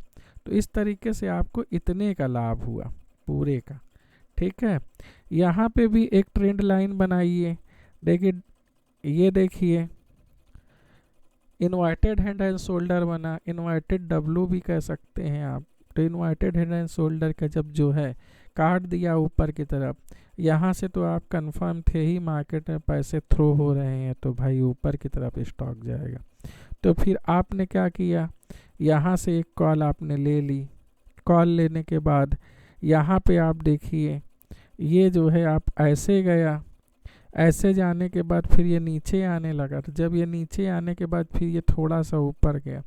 तो इस तरीके से आपको इतने का लाभ हुआ पूरे का। ठीक है, यहाँ पे भी एक ट्रेंड लाइन बनाइए। देखिए, ये देखिए इन्वर्टेड हेड एंड शोल्डर बना, इन्वर्टेड डब्लू भी कह सकते हैं आप। तो इन्वर्टेड हेड एंड शोल्डर का जब जो है काट दिया ऊपर की तरफ, यहाँ से तो आप कंफर्म थे ही मार्केट में पैसे थ्रो हो रहे हैं, तो भाई ऊपर की तरफ स्टॉक जाएगा। तो फिर आपने क्या किया, यहाँ से एक कॉल आपने ले ली। कॉल लेने के बाद यहाँ पे आप देखिए ये जो है आप ऐसे गया, ऐसे जाने के बाद फिर ये नीचे आने लगा। तो जब ये नीचे आने के बाद फिर ये थोड़ा सा ऊपर गया,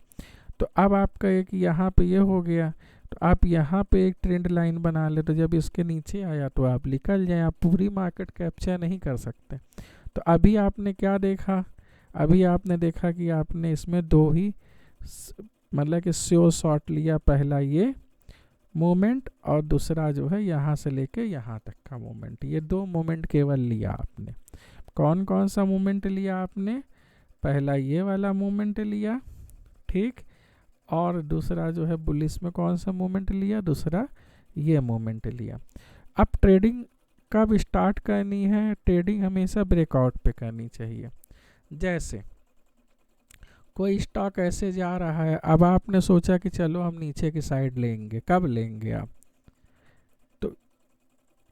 तो अब आपका एक यहाँ पे ये हो गया। तो आप यहाँ पे एक ट्रेंड लाइन बना ले, तो जब इसके नीचे आया तो आप निकल जाए। आप पूरी मार्केट कैप्चर नहीं कर सकते। तो अभी आपने क्या देखा, अभी आपने देखा कि आपने इसमें दो ही मतलब कि श्योर शॉट लिया। पहला ये मोमेंट और दूसरा जो है यहाँ से लेके यहाँ तक का मोमेंट, ये दो मोमेंट केवल लिया आपने। कौन कौन सा मोमेंट लिया आपने, पहला ये वाला मोमेंट लिया, ठीक, और दूसरा जो है बुलिश में कौन सा मोमेंट लिया, दूसरा ये मोमेंट लिया। अब ट्रेडिंग कब स्टार्ट करनी है, ट्रेडिंग हमेशा ब्रेकआउट पे करनी चाहिए। जैसे कोई स्टॉक ऐसे जा रहा है, अब आपने सोचा कि चलो हम नीचे की साइड लेंगे। कब लेंगे आप, तो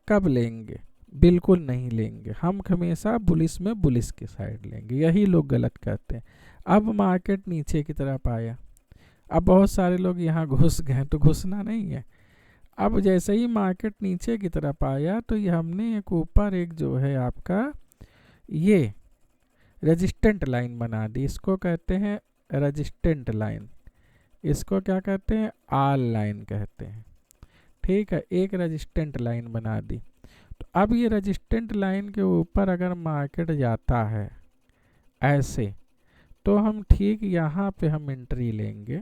कब लेंगे, बिल्कुल नहीं लेंगे। हम हमेशा बुलिश में बुलिश की साइड लेंगे, यही लोग गलत करते हैं। अब मार्केट नीचे की तरफ आया, अब बहुत सारे लोग यहाँ घुस गए, तो घुसना नहीं है। अब जैसे ही मार्केट नीचे की तरफ आया तो ये हमने एक ऊपर एक जो है आपका ये रेजिस्टेंट लाइन बना दी। इसको कहते हैं रेजिस्टेंट लाइन, इसको क्या कहते हैं, आल लाइन कहते हैं। ठीक है, एक रेजिस्टेंट लाइन बना दी। तो अब ये रेजिस्टेंट लाइन के ऊपर अगर मार्केट जाता है ऐसे, तो हम ठीक यहाँ पे हम एंट्री लेंगे।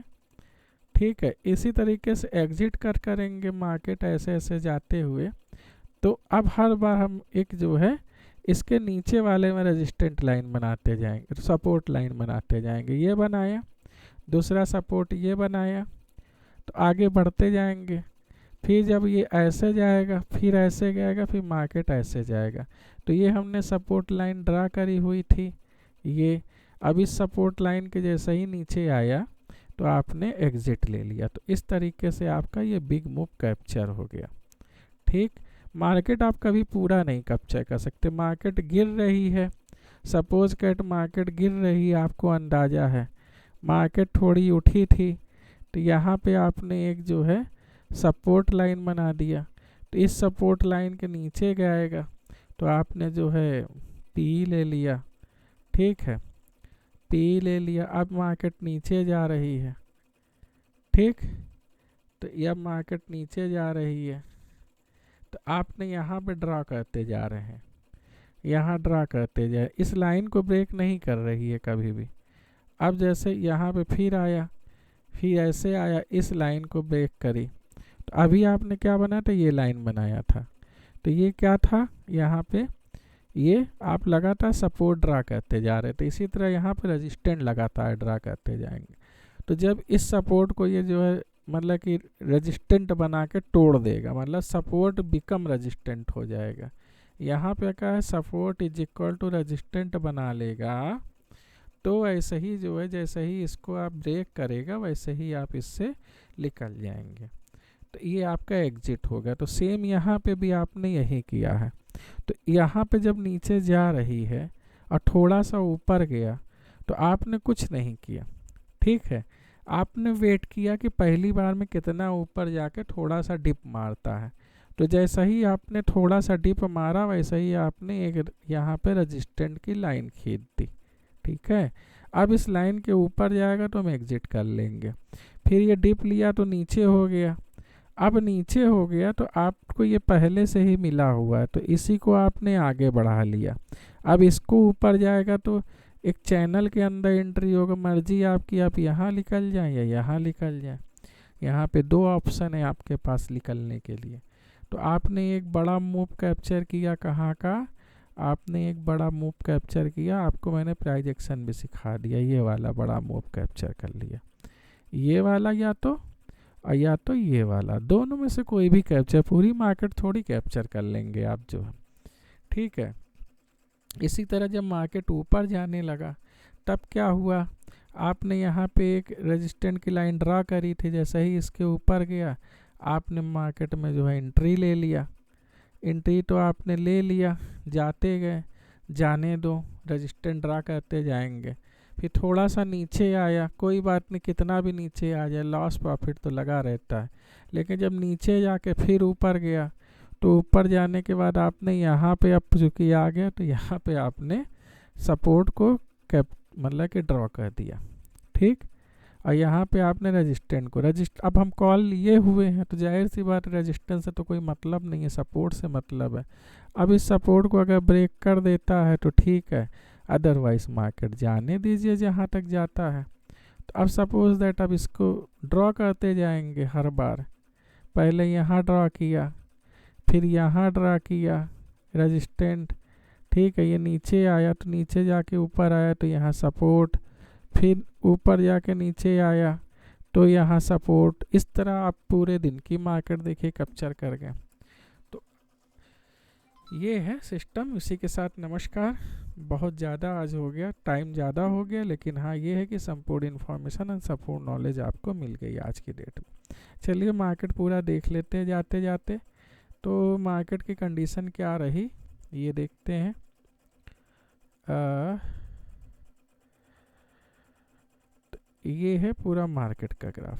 ठीक है, इसी तरीके से एग्जिट करेंगे मार्केट ऐसे ऐसे जाते हुए। तो अब हर बार हम एक जो है इसके नीचे वाले में रेजिस्टेंट लाइन बनाते जाएंगे, सपोर्ट लाइन बनाते जाएंगे। ये बनाया, दूसरा सपोर्ट ये बनाया, तो आगे बढ़ते जाएंगे। फिर जब ये ऐसे जाएगा, फिर ऐसे जाएगा, फिर मार्केट ऐसे जाएगा। तो ये हमने सपोर्ट लाइन ड्रा करी हुई थी ये। अब इस सपोर्ट लाइन के जैसे ही नीचे आया तो आपने एग्जिट ले लिया। तो इस तरीके से आपका ये बिग मूव कैप्चर हो गया। ठीक, मार्केट आप कभी पूरा नहीं कैप्चर कर सकते। मार्केट गिर रही है, सपोज कैट मार्केट गिर रही है, आपको अंदाज़ा है मार्केट थोड़ी उठी थी, तो यहाँ पे आपने एक जो है सपोर्ट लाइन बना दिया। तो इस सपोर्ट लाइन के नीचे जाएगा तो आपने जो है पी ले लिया। ठीक है, पी ले लिया। अब मार्केट नीचे जा रही है। ठीक, तो यह मार्केट नीचे जा रही है, तो आपने यहाँ पे ड्रा करते जा रहे हैं, यहाँ ड्रा करते जाए। इस लाइन को ब्रेक नहीं कर रही है कभी भी। अब जैसे यहाँ पे फिर आया, फिर ऐसे आया, इस लाइन को ब्रेक करी। तो अभी आपने क्या बनाया था, ये लाइन बनाया था। तो ये क्या था, यहाँ पे ये आप लगातार सपोर्ट ड्रा करते जा रहे, तो इसी तरह यहाँ पे रेजिस्टेंट लगातार ड्रा करते जाएंगे। तो जब इस सपोर्ट को ये जो है मतलब कि रेजिस्टेंट बना के तोड़ देगा, मतलब सपोर्ट बिकम रेजिस्टेंट हो जाएगा। यहाँ पे क्या है, support is equal to resistant बना लेगा, तो ऐसे ही जो है जैसे ही इसको आप ब्रेक करेगा वैसे ही आप इससे निकल जाएंगे। तो ये आपका एग्जिट होगा। तो सेम यहाँ पे भी आपने यही किया है। तो यहाँ पे जब नीचे जा रही है और थोड़ा सा ऊपर गया तो आपने कुछ नहीं किया, ठीक है, आपने वेट किया कि पहली बार में कितना ऊपर जाके थोड़ा सा डिप मारता है। तो जैसा ही आपने थोड़ा सा डिप मारा वैसे ही आपने एक यहाँ पे रेजिस्टेंट की लाइन खींच दी, ठीक है। अब इस लाइन के ऊपर जाएगा तो हम एग्जिट कर लेंगे। फिर ये डिप लिया तो नीचे हो गया। अब नीचे हो गया तो आपको ये पहले से ही मिला हुआ है, तो इसी को आपने आगे बढ़ा लिया। अब इसको ऊपर जाएगा तो एक चैनल के अंदर एंट्री होगा, मर्जी आपकी, आप यहाँ निकल जाएं या यहाँ निकल जाएं। यहाँ पे दो ऑप्शन है आपके पास निकलने के लिए। तो आपने एक बड़ा मूव कैप्चर किया, कहाँ का, आपने एक बड़ा मूव कैप्चर किया, आपको मैंने प्राइस एक्शन भी सिखा दिया, ये वाला बड़ा मूव कैप्चर कर लिया। ये वाला या तो ये वाला, दोनों में से कोई भी कैप्चर, पूरी मार्केट थोड़ी कैप्चर कर लेंगे आप जो है, ठीक है। इसी तरह जब मार्केट ऊपर जाने लगा तब क्या हुआ, आपने यहाँ पे एक रेजिस्टेंट की लाइन ड्रा करी थी, जैसे ही इसके ऊपर गया आपने मार्केट में जो है एंट्री ले लिया। एंट्री तो आपने ले लिया, जाते गए, जाने दो, रेजिस्टेंट ड्रा करते जाएंगे। फिर थोड़ा सा नीचे आया, कोई बात नहीं, कितना भी नीचे आ जाए लॉस प्रॉफिट तो लगा रहता है। लेकिन जब नीचे जाके फिर ऊपर गया तो ऊपर जाने के बाद आपने यहाँ पे, अब चूँकि आ गया तो यहाँ पे आपने सपोर्ट को मतलब कि ड्रॉ कर दिया, ठीक। और यहाँ पे आपने रेजिस्टेंट को अब हम कॉल लिए हुए हैं तो जाहिर सी बात, रेजिस्टेंस से तो कोई मतलब नहीं है, सपोर्ट से मतलब है। अब इस सपोर्ट को अगर ब्रेक कर देता है तो ठीक है, अदरवाइज मार्केट जाने दीजिए जहाँ तक जाता है। तो अब सपोज दैट अब इसको ड्रॉ करते जाएंगे हर बार, पहले यहाँ ड्रॉ किया, फिर यहाँ ड्रा किया रेजिस्टेंट, ठीक है, ये नीचे आया तो नीचे जाके ऊपर आया तो यहाँ सपोर्ट, फिर ऊपर जाके नीचे आया तो यहाँ सपोर्ट। इस तरह आप पूरे दिन की मार्केट देखिए कैप्चर कर गए। तो ये है सिस्टम। इसी के साथ नमस्कार। बहुत ज़्यादा आज हो गया, टाइम ज़्यादा हो गया, लेकिन हाँ ये है कि संपूर्ण इन्फॉर्मेशन और संपूर्ण नॉलेज आपको मिल गई आज की डेट में। चलिए मार्केट पूरा देख लेते हैं जाते जाते। तो मार्केट की कंडीशन क्या रही ये देखते हैं। ये है पूरा मार्केट का ग्राफ।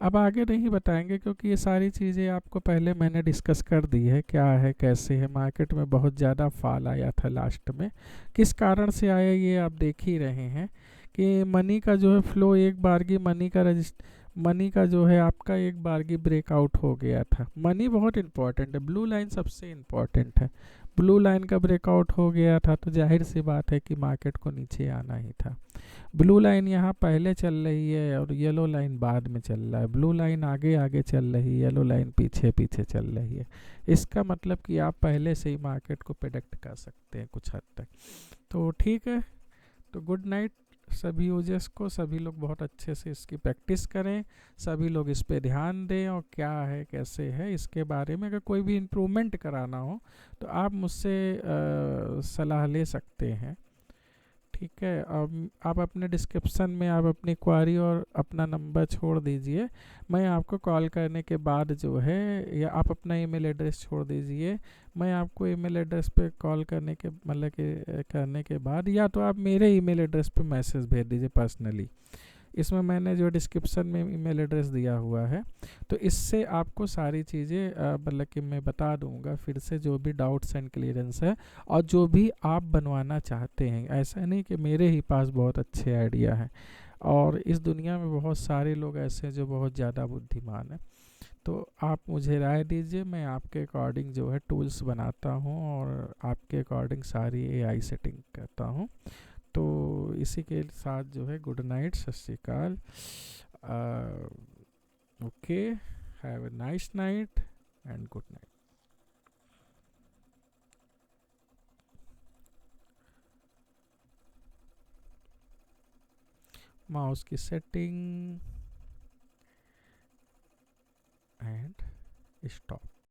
अब आगे नहीं बताएंगे क्योंकि ये सारी चीज़ें आपको पहले मैंने डिस्कस कर दी है, क्या है कैसे है। मार्केट में बहुत ज़्यादा फॉल आया था लास्ट में, किस कारण से आया ये आप देख ही रहे हैं कि मनी का जो है फ्लो, एक बार की मनी का जो है आपका एक बार की ब्रेकआउट हो गया था। मनी बहुत इंपॉर्टेंट है, ब्लू लाइन सबसे इम्पॉर्टेंट है। ब्लू लाइन का ब्रेकआउट हो गया था तो जाहिर सी बात है कि मार्केट को नीचे आना ही था। ब्लू लाइन यहाँ पहले चल रही है और येलो लाइन बाद में चल रहा है। ब्लू लाइन आगे आगे चल रही है, येलो लाइन पीछे पीछे चल रही है। इसका मतलब कि आप पहले से ही मार्केट को प्रेडिक्ट कर सकते हैं कुछ हद तक। तो ठीक है, तो गुड नाइट सभी यूजर्स को। सभी लोग बहुत अच्छे से इसकी प्रैक्टिस करें, सभी लोग इस पे ध्यान दें, और क्या है कैसे है इसके बारे में अगर कोई भी इम्प्रूवमेंट कराना हो तो आप मुझसे सलाह ले सकते हैं, ठीक है। अब आप अपने डिस्क्रिप्शन में आप अपनी क्वारी और अपना नंबर छोड़ दीजिए, मैं आपको कॉल करने के बाद जो है, या आप अपना ईमेल एड्रेस छोड़ दीजिए, मैं आपको ईमेल एड्रेस पे कॉल करने के मतलब कि करने के बाद, या तो आप मेरे ईमेल एड्रेस पे मैसेज भेज दीजिए पर्सनली। इसमें मैंने जो डिस्क्रिप्शन में ईमेल एड्रेस दिया हुआ है, तो इससे आपको सारी चीज़ें मतलब कि मैं बता दूंगा फिर से, जो भी डाउट्स एंड क्लियरेंस है और जो भी आप बनवाना चाहते हैं। ऐसा नहीं कि मेरे ही पास बहुत अच्छे आइडिया हैं, और इस दुनिया में बहुत सारे लोग ऐसे हैं जो बहुत ज़्यादा बुद्धिमान हैं। तो आप मुझे राय दीजिए, मैं आपके अकॉर्डिंग जो है टूल्स बनाता हूँ और आपके अकॉर्डिंग सारी एआई सेटिंग करता हूँ। तो इसी के साथ जो है गुड नाइट, सत श्री अकाल। Okay, have a nice night and good night. Mouse की सेटिंग एंड स्टॉप.